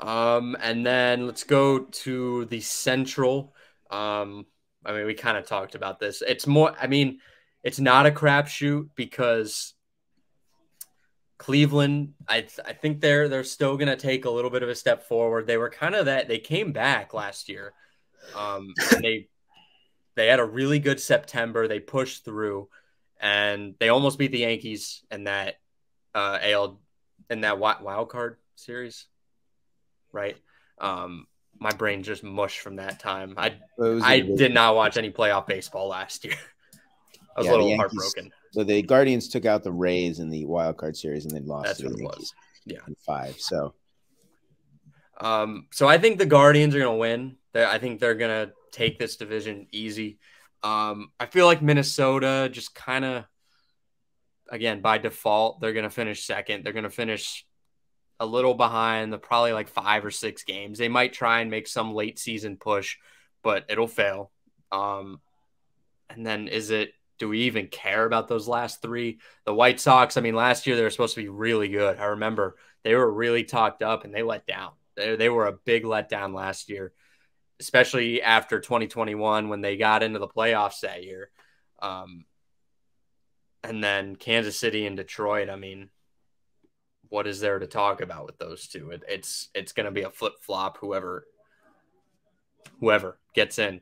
And then let's go to the Central. I mean, we kind of talked about this. It's more, I mean, it's not a crapshoot because Cleveland, I think they're still gonna take a little bit of a step forward. They were kind of that they came back last year. And they had a really good September. They pushed through and they almost beat the Yankees in that AL in that wild card series, right? Um, my brain just mushed from that time. I did not watch any playoff baseball last year. I was a Yeah, the little Yankees. heartbroken. So the Guardians took out the Rays in the wild card series and then lost That's to what the it Yankees. was. Yeah. In 5. So I think the Guardians are going to win. I think they're going to take this division easy. I feel like Minnesota just kind of, again, by default, they're going to finish second. They're going to finish a little behind, the probably like 5 or 6 games. They might try and make some late season push, but it'll fail. And then do we even care about those last 3? The White Sox, I mean, last year they were supposed to be really good. I remember they were really talked up and they let down. They were a big letdown last year, especially after 2021 when they got into the playoffs that year. And then Kansas City and Detroit, I mean, what is there to talk about with those two? It's going to be a flip-flop whoever gets in.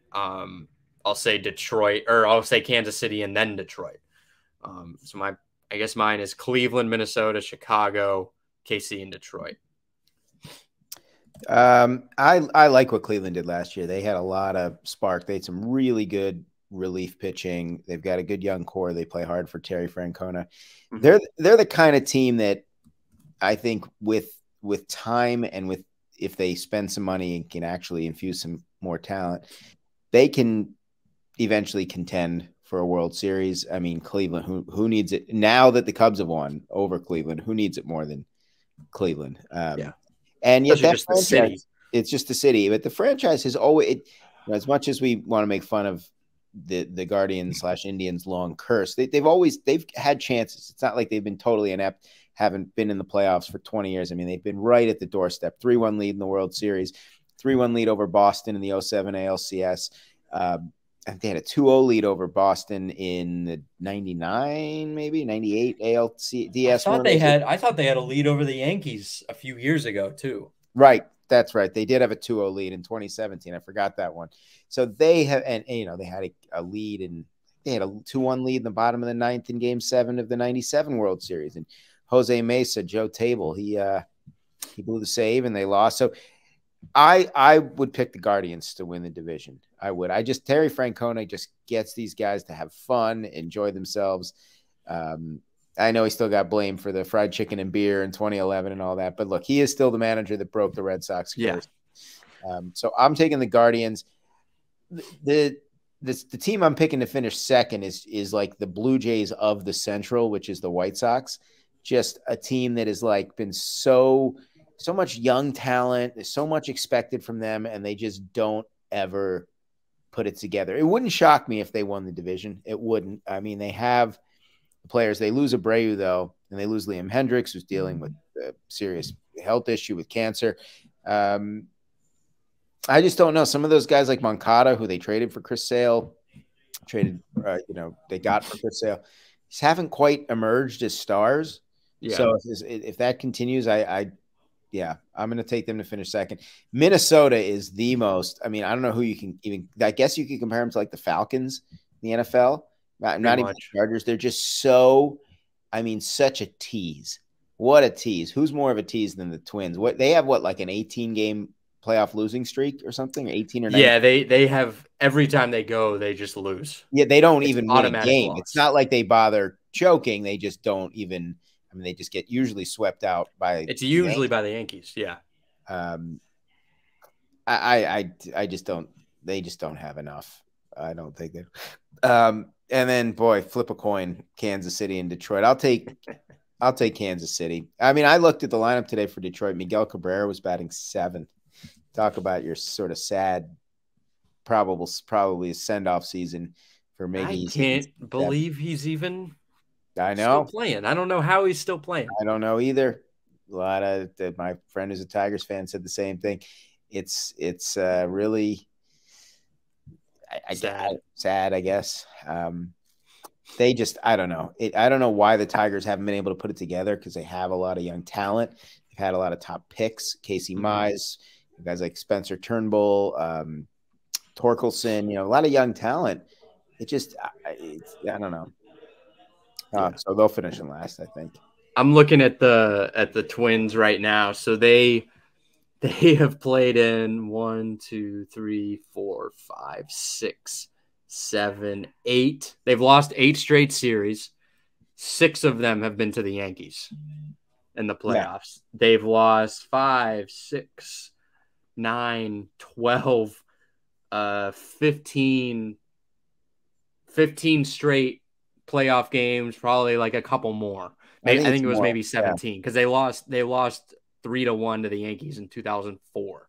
I'll say Detroit, or I'll say Kansas City and then Detroit. So I guess mine is Cleveland, Minnesota, Chicago, KC, and Detroit. I like what Cleveland did last year. They had a lot of spark. They had some really good relief pitching. They've got a good young core. They play hard for Terry Francona. Mm-hmm. They're the kind of team that I think with time and if they spend some money and can actually infuse some more talent, they can eventually contend for a World Series. I mean, Cleveland, who needs it now that the Cubs have won over Cleveland? Who needs it more than Cleveland? Yeah. And yet that franchise, it's just the city. But the franchise has always, as much as we want to make fun of the Guardians / Indians long curse, they've had chances. It's not like they've been totally inept, haven't been in the playoffs for 20 years. I mean, they've been right at the doorstep. 3-1 lead in the World Series, 3-1 lead over Boston in the 07 ALCS. I think they had a 2-0 lead over Boston in the 99, maybe 98 ALCS. I thought they had a lead over the Yankees a few years ago too. Right. That's right. They did have a 2-0 lead in 2017. I forgot that one. So they have, and they had a lead, and they had a 2-1 lead in the bottom of the 9th in Game 7 of the 97 World Series. And Jose Mesa, Joe Table, he blew the save and they lost. So I would pick the Guardians to win the division. I would. Terry Francona just gets these guys to have fun, enjoy themselves. I know he still got blamed for the fried chicken and beer in 2011 and all that, but look, he is still the manager that broke the Red Sox curse. Yeah. So I'm taking the Guardians. The team I'm picking to finish second is like the Blue Jays of the Central, which is the White Sox. Just a team that has like been so much young talent. There's so much expected from them, and they just don't ever put it together. It wouldn't shock me if they won the division. It wouldn't. I mean, they have the players. They lose Abreu, though, and they lose Liam Hendricks, who's dealing with a serious health issue with cancer. I just don't know. Some of those guys like Moncada, who they traded for Chris Sale, they got for Chris Sale, just haven't quite emerged as stars. Yeah. So if that continues, I'm going to take them to finish second. Minnesota is the most. I mean, I don't know who you can even. I guess you could compare them to like the Falcons in the NFL. Not even the Chargers. They're just so. I mean, such a tease. What a tease! Who's more of a tease than the Twins? What they have? What, like an 18-game playoff losing streak or something? 18 or 19? Yeah, they have every time they go, they just lose. Yeah, they don't even win a game. Loss. It's not like they bother choking. They just don't even. I mean, they just get usually swept out by. It's usually by the Yankees. Yeah. I just don't. They just don't have enough. I don't think they. And then, boy, flip a coin. Kansas City and Detroit. I'll take Kansas City. I mean, I looked at the lineup today for Detroit. Miguel Cabrera was batting 7th. Talk about your sort of sad, probably a send-off season for Miggy. I can't believe he's even. I know. Still playing. I don't know how he's still playing. I don't know either. my friend who's a Tigers fan said the same thing. It's really sad, I guess. They just, I don't know. I don't know why the Tigers haven't been able to put it together, because they have a lot of young talent. They've had a lot of top picks, Casey Mize, guys like Spencer Turnbull, Torkelson, a lot of young talent. It just, I don't know. So they'll finish in last, I think. I'm looking at the Twins right now. So they have played in 1, 2, 3, 4, 5, 6, 7, 8. They've lost 8 straight series. 6 of them have been to the Yankees in the playoffs. Yeah. They've lost 5, 6, 9, 12, 15 straight playoff games, probably like a couple more. I think it was maybe 17, because they lost 3-1 to the Yankees in 2004.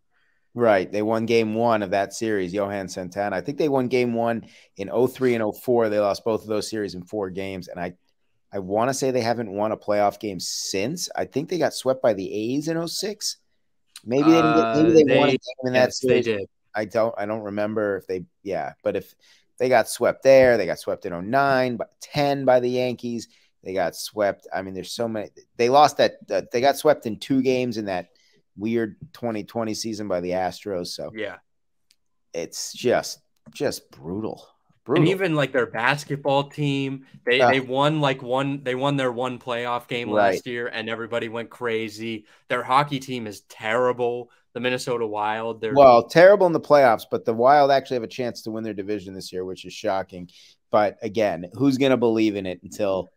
Right. They won game 1 of that series, Johan Santana. I think they won game 1 in 03 and 04. They lost both of those series in 4 games. And I want to say they haven't won a playoff game since. I think they got swept by the A's in 06. Maybe they won a game in that series. They did. I don't remember if they, but if they got swept there, they got swept in 09, but 10 by the Yankees. They got swept. I mean, there's so many. They lost they got swept in 2 games in that weird 2020 season by the Astros. So yeah, it's just brutal. And even like their basketball team, they won their one playoff game last year, and everybody went crazy. Their hockey team is terrible. The Minnesota Wild, they're terrible in the playoffs, but the Wild actually have a chance to win their division this year, which is shocking. But again, who's going to believe in it until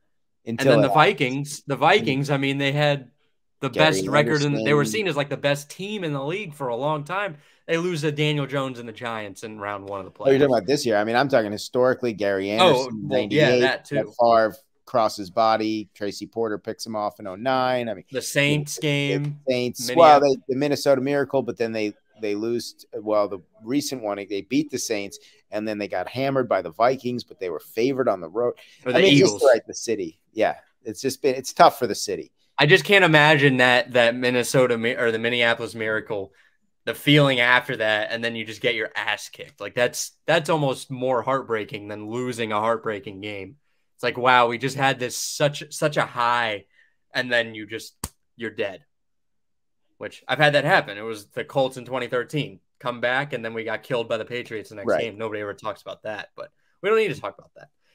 and then the Vikings, I mean, they had the best record, and they were seen as like the best team in the league for a long time. They lose to Daniel Jones and the Giants in round 1 of the playoffs. Oh, you're talking about this year? I mean, I'm talking historically. Gary Anderson, 98. That too. Favre crosses his body. Tracy Porter picks him off in 09. I mean, the Saints game. Saints. Well, the Minnesota Miracle, but then they lose. Well, the recent one, they beat the Saints, and then they got hammered by the Vikings, but they were favored on the road. Eagles. The city. Yeah, it's tough for the city. I just can't imagine that Minnesota or the Minneapolis Miracle, the feeling after that, and then you just get your ass kicked. Like that's almost more heartbreaking than losing a heartbreaking game. It's like, wow, we just had this such a high, and then you're dead. Which I've had that happen. It was the Colts in 2013. Come back, and then we got killed by the Patriots the next game. Nobody ever talks about that, but we don't need to talk about that.